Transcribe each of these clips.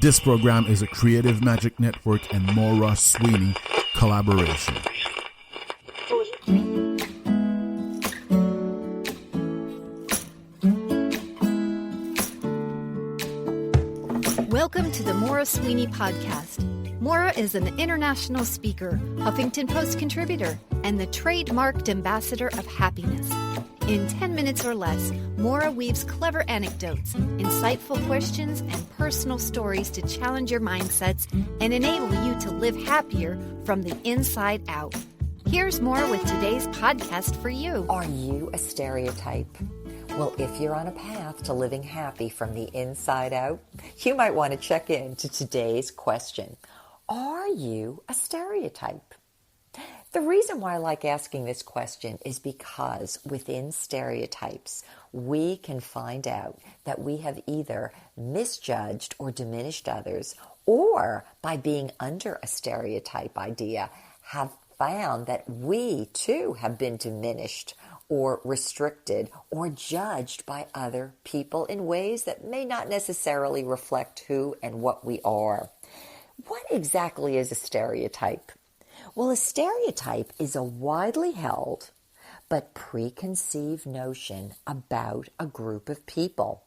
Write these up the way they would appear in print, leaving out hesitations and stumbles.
This program is a Creative Magic Network and Maura Sweeney collaboration. Welcome to the Maura Sweeney podcast. Maura is an international speaker, Huffington Post contributor, and the trademarked ambassador of happiness. In 10 minutes or less, Maura weaves clever anecdotes, insightful questions, and personal stories to challenge your mindsets and enable you to live happier from the inside out. Here's Maura with today's podcast for you. Are you a stereotype? Well, if you're on a path to living happy from the inside out, you might want to check in to today's question. Are you a stereotype? The reason why I like asking this question is because within stereotypes, we can find out that we have either misjudged or diminished others, or by being under a stereotype idea, have found that we too have been diminished or restricted or judged by other people in ways that may not necessarily reflect who and what we are. What exactly is a stereotype? Well, a stereotype is a widely held but preconceived notion about a group of people.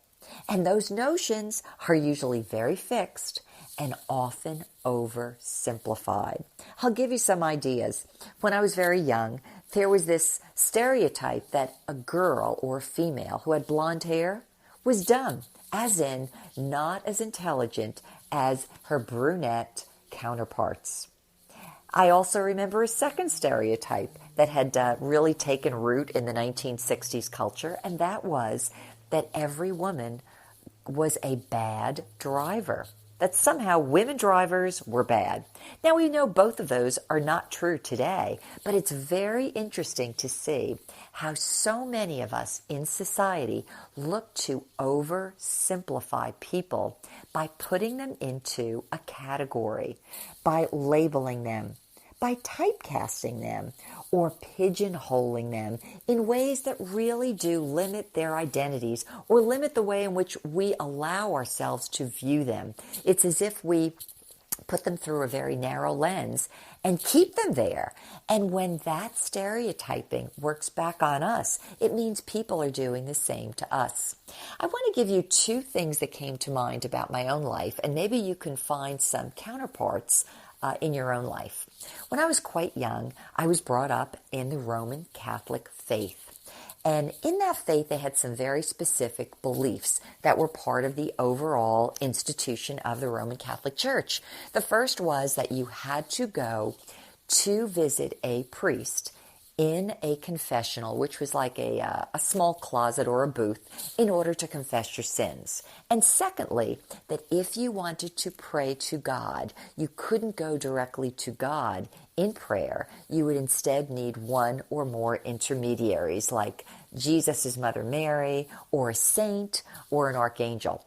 And those notions are usually very fixed and often oversimplified. I'll give you some ideas. When I was very young, there was this stereotype that a girl or a female who had blonde hair was dumb, as in not as intelligent as her brunette counterparts. I also remember a second stereotype that had really taken root in the 1960s culture, and that was that every woman was a bad driver, that somehow women drivers were bad. Now, we know both of those are not true today, but it's very interesting to see how so many of us in society look to oversimplify people by putting them into a category, by labeling them, by typecasting them, or pigeonholing them in ways that really do limit their identities or limit the way in which we allow ourselves to view them. It's as if we put them through a very narrow lens and keep them there. And when that stereotyping works back on us, it means people are doing the same to us. I want to give you two things that came to mind about my own life, and maybe you can find some counterparts in your own life. When I was quite young, I was brought up in the Roman Catholic faith. And in that faith, they had some very specific beliefs that were part of the overall institution of the Roman Catholic Church. The first was that you had to go to visit a priest in a confessional, which was like a small closet or a booth, in order to confess your sins. And secondly, that if you wanted to pray to God, you couldn't go directly to God in prayer. You would instead need one or more intermediaries, like Jesus' Mother Mary, or a saint, or an archangel.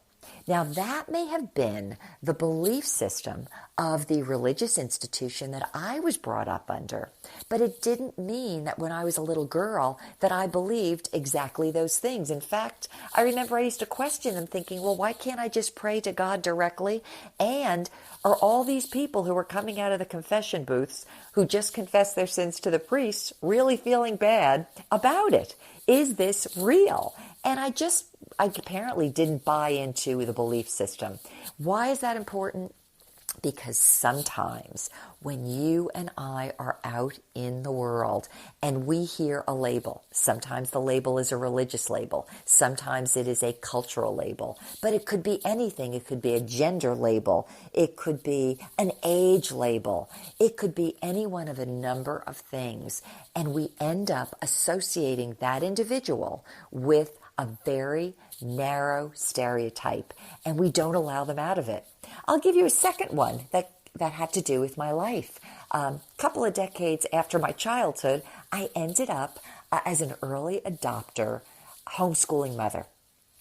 Now, that may have been the belief system of the religious institution that I was brought up under, but it didn't mean that when I was a little girl that I believed exactly those things. In fact, I remember I used to question them, thinking, well, why can't I just pray to God directly? And are all these people who are coming out of the confession booths who just confess their sins to the priests really feeling bad about it? Is this real? And I apparently didn't buy into the belief system. Why is that important? Because sometimes when you and I are out in the world and we hear a label, sometimes the label is a religious label, sometimes it is a cultural label, but it could be anything. It could be a gender label, it could be an age label, it could be any one of a number of things, and we end up associating that individual with a very narrow stereotype, and we don't allow them out of it. I'll give you a second one that had to do with my life. A couple of decades after my childhood, I ended up as an early adopter homeschooling mother.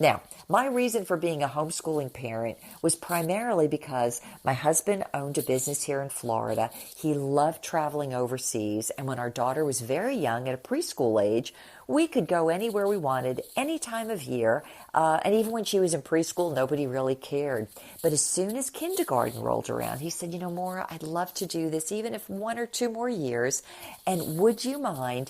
Now, my reason for being a homeschooling parent was primarily because my husband owned a business here in Florida. He loved traveling overseas, and when our daughter was very young, at a preschool age, we could go anywhere we wanted, any time of year, and even when she was in preschool, nobody really cared. But as soon as kindergarten rolled around, he said, Maura, I'd love to do this, even if 1 or 2 more years, and would you mind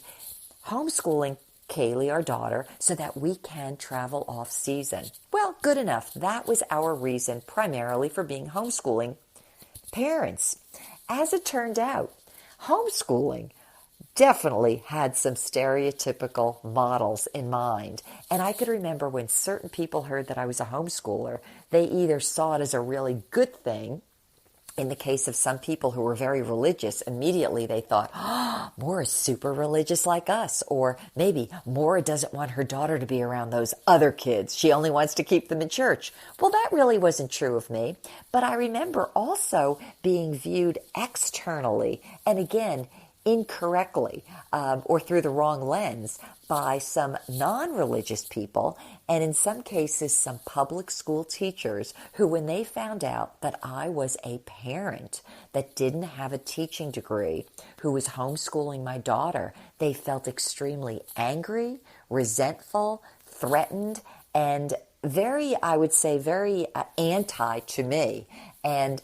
homeschooling Kaylee, our daughter, so that we can travel off season? Well, good enough. That was our reason primarily for being homeschooling parents. As it turned out, homeschooling definitely had some stereotypical models in mind. And I could remember when certain people heard that I was a homeschooler, they either saw it as a really good thing. In the case of some people who were very religious, immediately they thought, Maura's super religious like us. Or maybe Maura doesn't want her daughter to be around those other kids. She only wants to keep them in church. Well, that really wasn't true of me. But I remember also being viewed externally, and again, incorrectly, or through the wrong lens, by some non-religious people, and in some cases some public school teachers who, when they found out that I was a parent that didn't have a teaching degree, who was homeschooling my daughter, they felt extremely angry, resentful, threatened, and very, I would say, very anti to me. And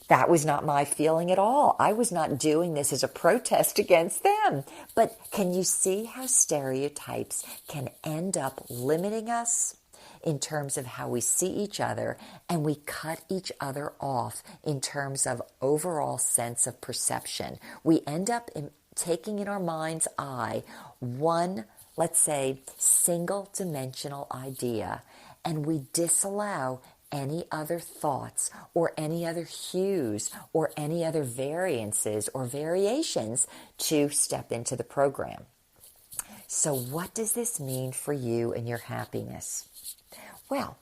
that was not my feeling at all. I was not doing this as a protest against them. But can you see how stereotypes can end up limiting us in terms of how we see each other, and we cut each other off in terms of overall sense of perception? We end up taking in our mind's eye one, let's say, single-dimensional idea, and we disallow any other thoughts or any other hues or any other variances or variations to step into the program. So what does this mean for you and your happiness? Well,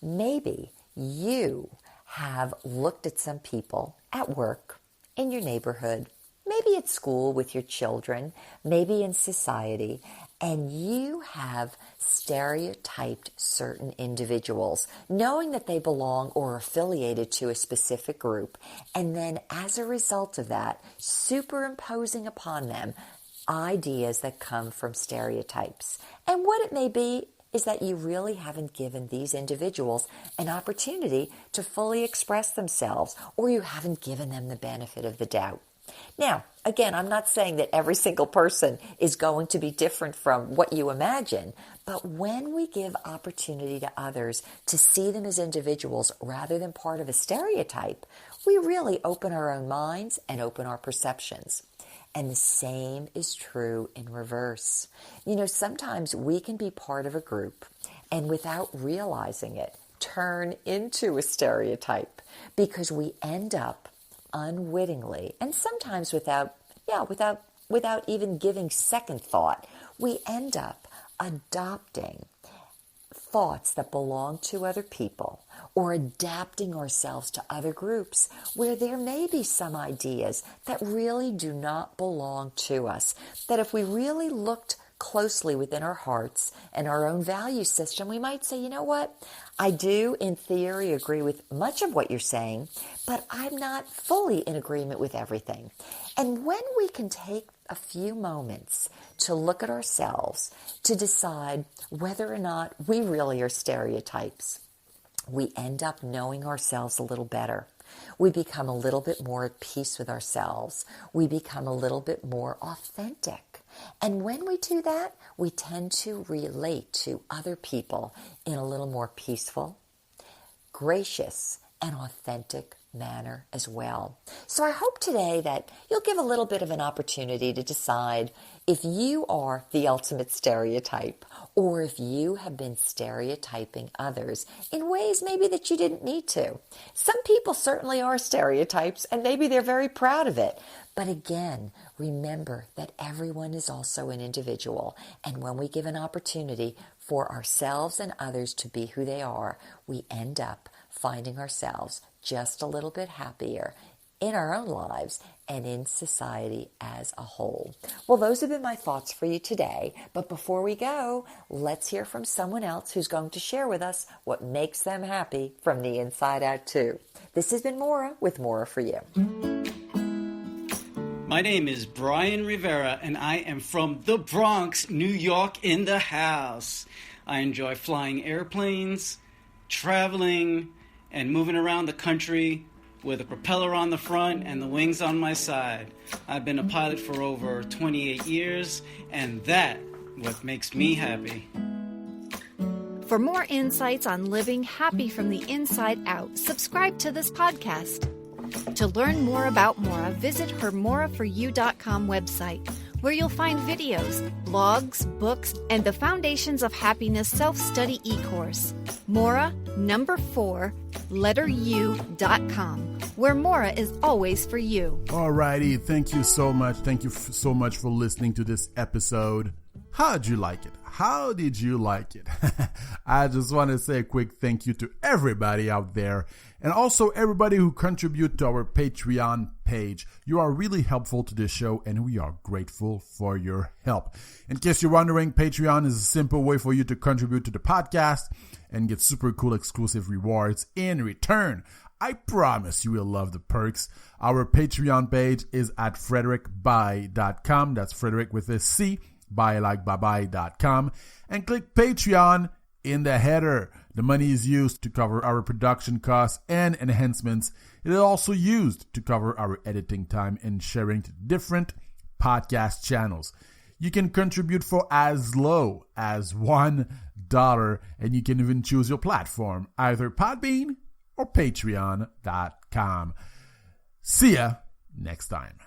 maybe you have looked at some people at work, in your neighborhood, maybe at school with your children, maybe in society, and you have stereotyped certain individuals, knowing that they belong or are affiliated to a specific group, and then as a result of that, superimposing upon them ideas that come from stereotypes. And what it may be is that you really haven't given these individuals an opportunity to fully express themselves, or you haven't given them the benefit of the doubt. Now, again, I'm not saying that every single person is going to be different from what you imagine, but when we give opportunity to others to see them as individuals rather than part of a stereotype, we really open our own minds and open our perceptions. And the same is true in reverse. Sometimes we can be part of a group and without realizing it, turn into a stereotype because we end up unwittingly, and sometimes without even giving second thought, we end up adopting thoughts that belong to other people, or adapting ourselves to other groups where there may be some ideas that really do not belong to us, that if we really looked closely within our hearts and our own value system, we might say, you know what? I do, in theory, agree with much of what you're saying, but I'm not fully in agreement with everything. And when we can take a few moments to look at ourselves, to decide whether or not we really are stereotypes, we end up knowing ourselves a little better. We become a little bit more at peace with ourselves. We become a little bit more authentic. And when we do that, we tend to relate to other people in a little more peaceful, gracious, and authentic manner as well. So I hope today that you'll give a little bit of an opportunity to decide if you are the ultimate stereotype, or if you have been stereotyping others in ways maybe that you didn't need to. Some people certainly are stereotypes, and maybe they're very proud of it. But again, remember that everyone is also an individual, and when we give an opportunity for ourselves and others to be who they are, we end up finding ourselves just a little bit happier in our own lives and in society as a whole. Well, those have been my thoughts for you today. But before we go, let's hear from someone else who's going to share with us what makes them happy from the inside out too. This has been Maura with Maura for You. My name is Bryan Rivera, and I am from the Bronx, New York, in the house. I enjoy flying airplanes, traveling, and moving around the country with a propeller on the front and the wings on my side. I've been a pilot for over 28 years, and that's what makes me happy. For more insights on living happy from the inside out, subscribe to this podcast. To learn more about Maura, visit her moraforyou.com website, where you'll find videos, blogs, books, and the Foundations of Happiness self-study e-course. Maura, 4, letter U.com, where Maura is always for you. Alrighty, thank you so much. Thank you so much for listening to this episode. How'd you like it? How did you like it? I just want to say a quick thank you to everybody out there, and also everybody who contribute to our Patreon page. You are really helpful to this show, and we are grateful for your help. In case you're wondering, Patreon is a simple way for you to contribute to the podcast and get super cool exclusive rewards in return. I promise you will love the perks. Our Patreon page is at frederickby.com. That's Frederick with a C. buylikebabai.com, and click Patreon in the header. The money is used to cover our production costs and enhancements. It is also used to cover our editing time and sharing to different podcast channels. You can contribute for as low as $1, and you can even choose your platform, either Podbean or Patreon.com. See ya next time.